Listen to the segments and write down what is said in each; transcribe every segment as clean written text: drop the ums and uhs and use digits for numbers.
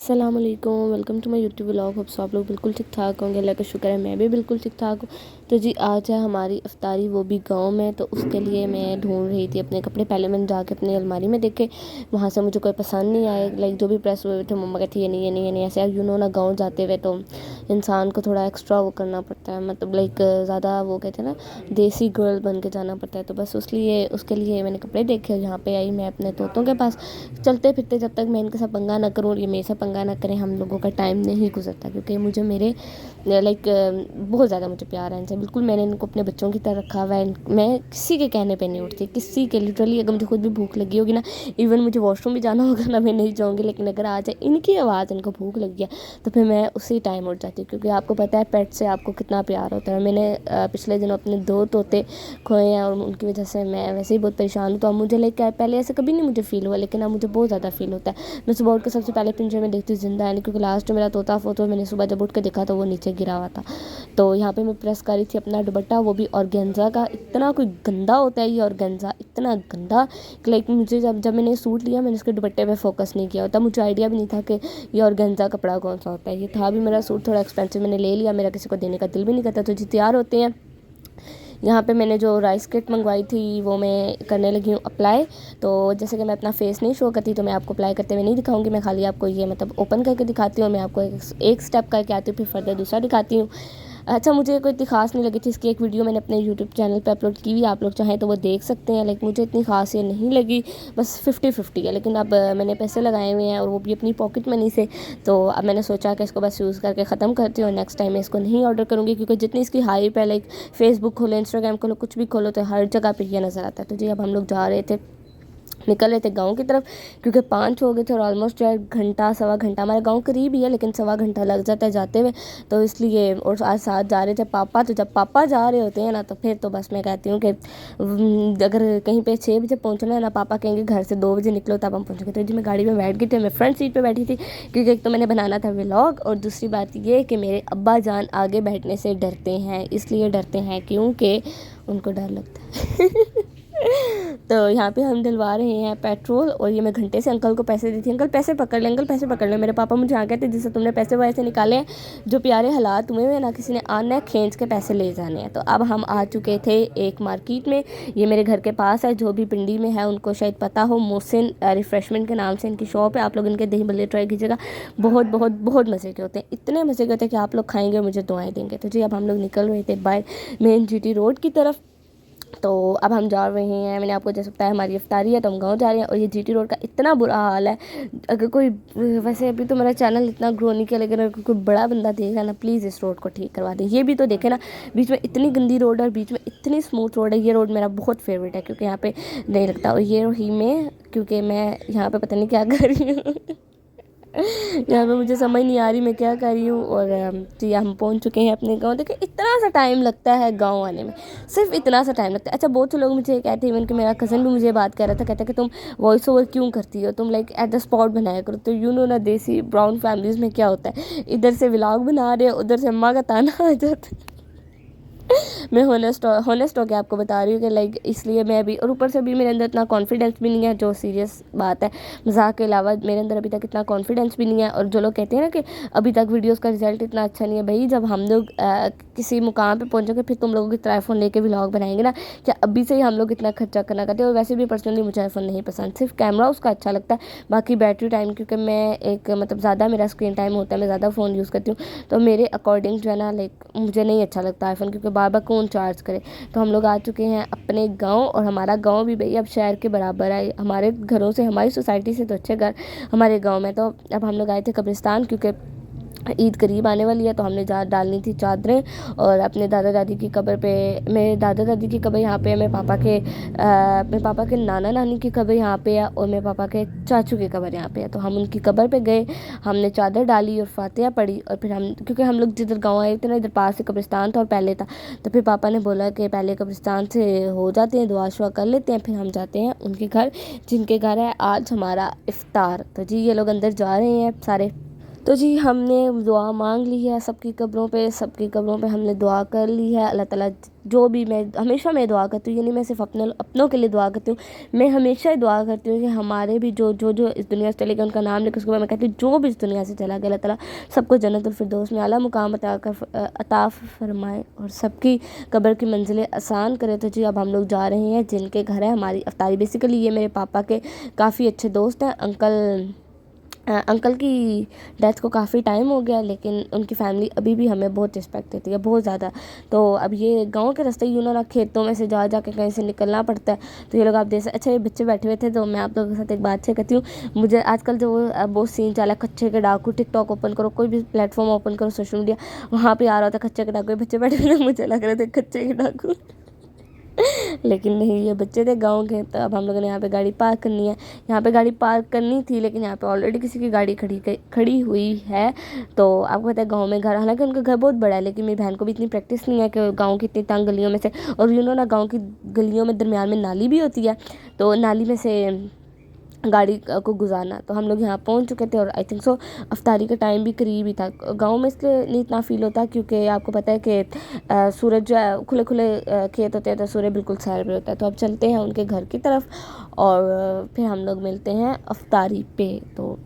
अस्सलाम वालेकुम, welcome to my YouTube vlog. Hope so आप लोग बिल्कुल ठीक ठाक होंगे। अल्लाह का शुक्र है मैं भी बिल्कुल ठीक ठाक हूँ। तो जी आज है हमारी इफ्तारी, वो भी गांव में। तो उसके लिए मैं ढूंढ रही थी अपने कपड़े। पहले मैंने जाके अपनी अलमारी में देखे, वहाँ से मुझे कोई पसंद नहीं आए। लाइक जो भी प्रेस हुए थे मम्मा कहती ये नहीं ये नहीं ये नहीं, ऐसे ना गाँव जाते हुए तो इंसान को थोड़ा एक्स्ट्रा वो करना पड़ता है, मतलब लाइक ज़्यादा वो कहते हैं ना देसी गर्ल बन के जाना पड़ता है। तो बस उसके लिए मैंने कपड़े देखे। यहाँ पे आई मैं अपने तोतों के पास। चलते फिरते जब तक मैं इनके साथ पंगा ना करूँ और ये मेरे से पंगा ना करें, हम लोगों का टाइम नहीं गुजरता। क्योंकि मुझे मेरे लाइक बहुत ज़्यादा मुझे प्यार है इनसे। बिल्कुल मैंने इनको अपने बच्चों की तरह रखा हुआ है। मैं किसी के कहने पे नहीं उठती, किसी के। लिटरली अगर मुझे खुद भी भूख लगी होगी ना, इवन मुझे वॉशरूम भी जाना होगा ना, मैं नहीं जाऊँगी। लेकिन अगर आ जाए इनकी आवाज़, इनको भूख लगी है, तो फिर मैं उसी टाइम उठ जाती हूँ। क्योंकि आपको पता है पेट से आपको कितना प्यार होता है। मैंने पिछले दिनों अपने 2 तोते खोए हैं और उनकी वजह से मैं वैसे ही बहुत परेशान हूँ। तो अब मुझे लाइक पहले ऐसे कभी नहीं मुझे फील हुआ, लेकिन अब मुझे बहुत ज़्यादा फील होता है। मैं सुबह उठ के सबसे पहले पिंजरे में देखती हूँ जिंदा है नहीं, क्योंकि लास्ट जो मेरा तोता फोतो मैंने सुबह जब उठ के देखा तो वो नीचे गिरा हुआ था। तो यहाँ पे मैं प्रेस कर रही थी अपना दुपट्टा, वो भी ऑर्गेन्जा का। इतना कोई गंदा होता है ये ऑर्गेन्जा, इतना गंदा। लाइक मुझे जब मैंने सूट लिया, मैंने उसके दुपट्टे पे फोकस नहीं किया होता। मुझे आइडिया भी नहीं था कि ये ऑर्गेन्जा कपड़ा कौन सा होता है। ये था भी मेरा सूट थोड़ा एक्सपेंसिव, मैंने ले लिया। मेरा किसी को देने का दिल भी नहीं करता। तो जी तैयार होते हैं। यहाँ पे मैंने जो राइस किट मंगवाई थी वो मैं करने लगी हूँ अप्लाई। तो जैसे कि मैं अपना फेस नहीं शो करती, तो मैं आपको अप्लाई करते हुए नहीं दिखाऊंगी। मैं खाली आपको ये मतलब ओपन करके दिखाती हूँ। मैं आपको एक स्टेप करके आती हूँ, फिर फर्दर दूसरा दिखाती हूँ। अच्छा, मुझे कोई इतनी खास नहीं लगी थी। इसकी एक वीडियो मैंने अपने यूट्यूब चैनल पे अपलोड की हुई, आप लोग चाहें तो वो देख सकते हैं। लेकिन मुझे इतनी खास ये नहीं लगी, बस 50-50 है। लेकिन अब मैंने पैसे लगाए हुए हैं और वो भी अपनी पॉकेट मनी से। तो अब मैंने सोचा कि इसको बस यूज़ करके ख़त्म करती हूँ। नेक्स्ट टाइम मैं इसको नहीं ऑर्डर करूँगी, क्योंकि जितनी इसकी हाइप है, लाइक फेसबुक खोलो, इंस्टाग्राम खोलो, कुछ भी खोलो, तो हर जगह पे ये नज़र आता है। तो जी अब हम लोग जा रहे थे, निकल रहे थे गांव की तरफ, क्योंकि 5 हो गए थे और ऑलमोस्ट 1.5 सवा घंटा, हमारा गांव करीब ही है लेकिन सवा घंटा लग जाता है जाते हुए। तो इसलिए, और आज साथ जा रहे थे पापा। तो जब पापा जा रहे होते हैं ना, तो फिर तो बस मैं कहती हूँ कि अगर कहीं पे 6 बजे पहुँचना है ना, पापा कहेंगे घर से 2 बजे निकलो तब हम पहुँचेंगे। तो जी मैं गाड़ी में बैठ गई थी, मैं फ्रंट सीट पर बैठी थी, क्योंकि एक तो मैंने बनाना था व्लॉग, और दूसरी बात ये कि मेरे अब्बा जान आगे बैठने से डरते हैं। इसलिए डरते हैं क्योंकि उनको डर लगता है। तो यहाँ पे हम डलवा रहे हैं पेट्रोल, और ये मैं घंटे से अंकल को पैसे दी थी। अंकल पैसे पकड़ ले, अंकल पैसे पकड़ ले। मेरे पापा मुझे यहाँ कहते जिससे तुमने पैसे वैसे निकाले हैं, जो प्यारे हालात हुए हैं ना, किसी ने आना है खींच के पैसे ले जाने हैं। तो अब हम आ चुके थे एक मार्केट में, ये मेरे घर के पास है। जो भी पिंडी में है उनको शायद पता हो, मोहसिन रिफ्रेशमेंट के नाम से इनकी शॉप है। आप लोग इनके दही बल्ले ट्राई कीजिएगा, बहुत बहुत बहुत मज़े के होते हैं। इतने मज़े के होते हैं कि आप लोग खाएंगे और मुझे दुआएं देंगे। तो जी अब हम लोग निकल रहे थे बाय मेन GT रोड की तरफ। तो अब हम जा रहे हैं, मैंने आपको जैसे बताया हमारी इफ्तारी है, तो हम गाँव जा रहे हैं। और ये GT रोड का इतना बुरा हाल है। अगर कोई, वैसे अभी तो मेरा चैनल इतना ग्रो नहीं किया, लेकिन अगर कोई बड़ा बंदा देख रहा है ना, प्लीज़ इस रोड को ठीक करवा दें। ये भी तो देखे ना, बीच में इतनी गंदी रोड है और बीच में इतनी स्मूथ रोड है। ये रोड मेरा बहुत फेवरेट है, क्योंकि यहाँ पे नहीं लगता। और ये ही में, क्योंकि मैं यहाँ पे पता नहीं क्या कर रही हूँ। यहाँ पे मुझे समझ नहीं आ रही मैं क्या कर रही हूँ। और जी हम पहुँच चुके हैं अपने गांव। देखिए इतना सा टाइम लगता है गांव आने में, सिर्फ इतना सा टाइम लगता है। अच्छा, बहुत से लोग मुझे कहते हैं, इवन कि मेरा कज़न भी मुझे बात कर रहा था, कहता है कि तुम वॉइस ओवर क्यों करती हो, तुम लाइक एट द स्पॉट बनाया करो। तो ना देसी ब्राउन फैमिलीज़ में क्या होता है, इधर से व्लॉग बना रहे हो, उधर से अम्मा का ताना आ जाता है। मैं होनेस्ट होकर आपको बता रही हूँ कि लाइक इसलिए मैं अभी, और ऊपर से अभी मेरे अंदर इतना कॉन्फिडेंस भी नहीं है, जो सीरियस बात है। मजाक के अलावा मेरे अंदर अभी तक इतना कॉन्फिडेंस भी नहीं है। और जो लोग कहते हैं ना कि अभी तक वीडियोस का रिजल्ट इतना अच्छा नहीं है, भाई जब हम लोग किसी मुकाम पे पहुंचोगे फिर तुम लोगों की तरह आईफोन लेके व्लॉग बनाएंगे ना, क्या अभी से ही हम लोग इतना खर्चा करना करते हैं। और वैसे भी पर्सनली मुझे आईफोन नहीं पसंद, सिर्फ कैमरा उसका अच्छा लगता है, बाकी बैटरी टाइम, क्योंकि मैं एक मतलब ज़्यादा मेरा स्क्रीन टाइम होता है, मैं ज़्यादा फ़ोन यूज़ करती हूँ, तो मेरे अकॉर्डिंग जो है ना, लाइक मुझे नहीं अच्छा लगता आईफोन, क्योंकि बार बार कौन चार्ज करे। तो हम लोग आ चुके हैं अपने गांव, और हमारा गांव भी भाई अब शहर के बराबर है। हमारे घरों से, हमारी सोसाइटी से तो अच्छे घर हमारे गांव में। तो अब हम लोग आए थे कब्रिस्तान, क्योंकि ईद करीब आने वाली है, तो हमने डालनी थी चादरें। और अपने दादा दादी की कब्र पे, मेरे दादा दादी की कब्र यहाँ पे है, मेरे पापा के नाना नानी की कब्र यहाँ पे है, और मेरे पापा के चाचू की कब्र यहाँ पे है। तो हम उनकी कब्र पे गए, हमने चादर डाली और फातिहा पढ़ी। और फिर हम, क्योंकि हम लोग जिधर गाँव आए थे ना, इधर पास से कब्रिस्तान था और पहले था, तो फिर पापा ने बोला कि पहले कब्रिस्तान से हो जाते हैं, दुआ शुआ कर लेते हैं, फिर हम जाते हैं उनके घर, जिनके घर है आज हमारा इफ्तार। तो जी ये लोग अंदर जा रहे हैं सारे। तो जी हमने दुआ मांग ली है सबकी कब्रों पे हमने दुआ कर ली है। अल्लाह ताला जो भी, मैं हमेशा मैं दुआ करती हूँ, यानी मैं सिर्फ अपनों के लिए दुआ करती हूँ, मैं हमेशा दुआ करती हूँ कि हमारे भी जो जो जो इस दुनिया से चले गए उनका नाम लेकर उसके बाद मैं कहती हूँ जो भी इस दुनिया से चला गया अल्लाह ताला सबको जन्नतुल फिरदौस में आला मुकाम अता फरमाए और सबकी कब्र की मंजिलें आसान करे। तो जी अब हम लोग जा रहे हैं जिनके घर है हमारी अफ्तारी। बेसिकली ये मेरे पापा के काफ़ी अच्छे दोस्त हैं। अंकल की डेथ को काफ़ी टाइम हो गया, लेकिन उनकी फैमिली अभी भी हमें बहुत रिस्पेक्ट देती है, बहुत ज़्यादा। तो अब ये गांव के रास्ते यूँ ना खेतों में से जा के कहीं से निकलना पड़ता है। तो ये लोग आप देख सकते, अच्छा ये बच्चे बैठे हुए थे तो मैं आप लोगों के साथ एक बात शेयर करती हूँ। मुझे आजकल जो बहुत सीन चला, कच्चे के डाकू, टिकटॉक ओपन करो, कोई भी प्लेटफॉर्म ओपन करो, सोशल मीडिया, वहाँ पर आ रहा था कच्चे के डाकू, बच्चे बैठे हुए, मुझे लग रहे थे कच्चे के डाकू लेकिन नहीं, ये बच्चे थे गांव के। तो अब हम लोगों ने यहाँ पे गाड़ी पार्क करनी है, यहाँ पे गाड़ी पार्क करनी थी, लेकिन यहाँ पे ऑलरेडी किसी की गाड़ी खड़ी हुई है। तो आपको पता है गांव में घर, हालांकि उनका घर बहुत बड़ा है, लेकिन मेरी बहन को भी इतनी प्रैक्टिस नहीं है कि गांव की इतनी तंग गलियों में से, और ना गाँव की गलियों में दरमियान में नाली भी होती है, तो नाली में से गाड़ी को गुजारना। तो हम लोग यहाँ पहुँच चुके थे और आई थिंक सो अफ्तारी का टाइम भी करीब ही था। गांव में इसलिए नहीं इतना फील होता क्योंकि आपको पता है कि सूरज जो है, खुले खुले खेत होते हैं, तो सूर्य बिल्कुल सैर पे होता है। तो अब चलते हैं उनके घर की तरफ और फिर हम लोग मिलते हैं अफ्तारी पे। तो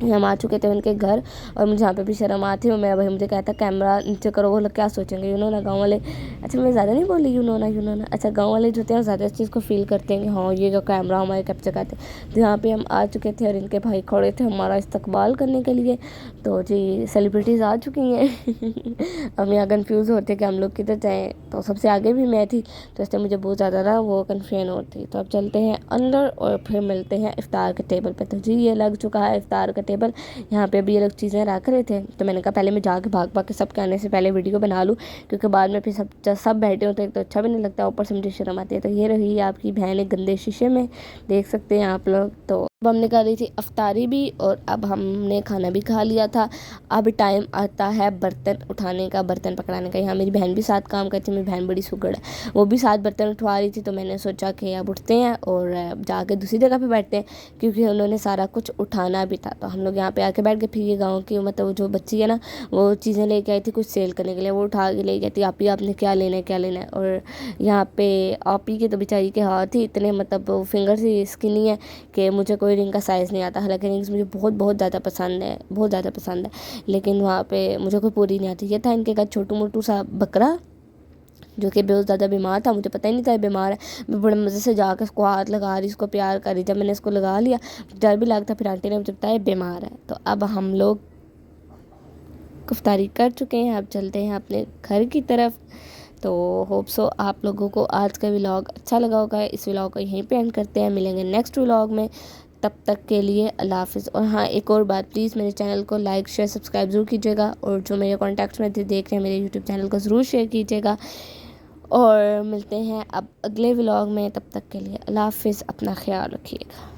हम आ चुके थे उनके घर और मुझे यहाँ पे भी शर्म आती है। मेरा भाई मुझे कहता कैमरा नीचे करो, वो लोग क्या सोचेंगे, ना गाँव वाले। अच्छा मैं ज़्यादा नहीं बोली, ना। अच्छा गाँव वाले जो होते हैं ज़्यादा इस चीज़ को फील करते हैं कि हाँ ये जो कैमरा हमारे कैप्चर करते हैं। तो यहाँ पे हम आ चुके थे और इनके भाई खड़े थे हमारा इस्तकबाल करने के लिए। तो जी सेलिब्रिटीज़ आ चुकी हैं हम यहाँ कन्फ्यूज़ होते कि हम लोग किधर जाएँ, तो सबसे आगे भी मैं थी, तो इसलिए मुझे बहुत ज़्यादा ना वो कन्फ्यूजन होती। तो अब चलते हैं अंदर और फिर मिलते हैं इफ्तार के टेबल पर। तो जी ये लग चुका है इफ्तार का टेबल। यहाँ पे अभी ये लोग चीज़ें रख रहे थे, तो मैंने कहा पहले मैं जाके भाग के सबके आने से पहले वीडियो बना लूँ, क्योंकि बाद में फिर सब बैठे हो तो एक तो अच्छा भी नहीं लगता, ऊपर से मुझे शर्म आती है। तो ये रही आपकी बहन एक गंदे शीशे में, देख सकते हैं आप लोग। तो अब हमने कर रही थी अफ्तारी भी और अब हमने खाना भी खा लिया था। अब टाइम आता है बर्तन उठाने का, बर्तन पकड़ाने का। यहाँ मेरी बहन भी साथ काम करती है, मेरी बहन बड़ी सुगड़ है, वो भी साथ बर्तन उठवा रही थी। तो मैंने सोचा कि अब उठते हैं और जाके दूसरी जगह पे बैठते हैं, क्योंकि उन्होंने सारा कुछ उठाना भी था। तो हम लोग यहाँ पे आके बैठ गए। फिर ये गाँव की मतलब जो बच्ची है ना, वो चीज़ें लेके आई थी कुछ सेल करने के लिए, वो उठा के ले गई थी, आपने क्या लेना है। और यहाँ पे आपी के तो बेचारी के हाथ ही इतने मतलब फिंगर से स्किनी है कि मुझे कोई रिंग का साइज़ नहीं आता। हालांकि रिंग्स मुझे बहुत ज़्यादा पसंद है, लेकिन वहाँ पे मुझे कोई पूरी नहीं आती। ये था इनके घर छोटू मोटू सा बकरा जो कि बहुत ज़्यादा बीमार था, मुझे पता ही नहीं था बीमार है। मैं बड़े मज़े से जाकर उसको हाथ लगा रही, उसको प्यार कर रही। जब मैंने इसको लगा लिया डर भी लगता, फिर आंटी ने मुझे बताया बीमार है। तो अब हम लोग इफ्तारी कर चुके हैं, अब चलते हैं अपने घर की तरफ। तो होप सो आप लोगों को आज का व्लॉग अच्छा लगा होगा। इस व्लॉग को यहीं पे एंड करते हैं, मिलेंगे नेक्स्ट व्लॉग में। तब तक के लिए अल्लाह हाफ़िज़। और हाँ एक और बात, प्लीज़ मेरे चैनल को लाइक शेयर सब्सक्राइब ज़रूर कीजिएगा, और जो मेरे कॉन्टैक्ट्स में देख रहे हैं मेरे यूट्यूब चैनल को ज़रूर शेयर कीजिएगा। और मिलते हैं अब अगले व्लॉग में, तब तक के लिए अल्लाह हाफ़िज़, अपना ख्याल रखिएगा।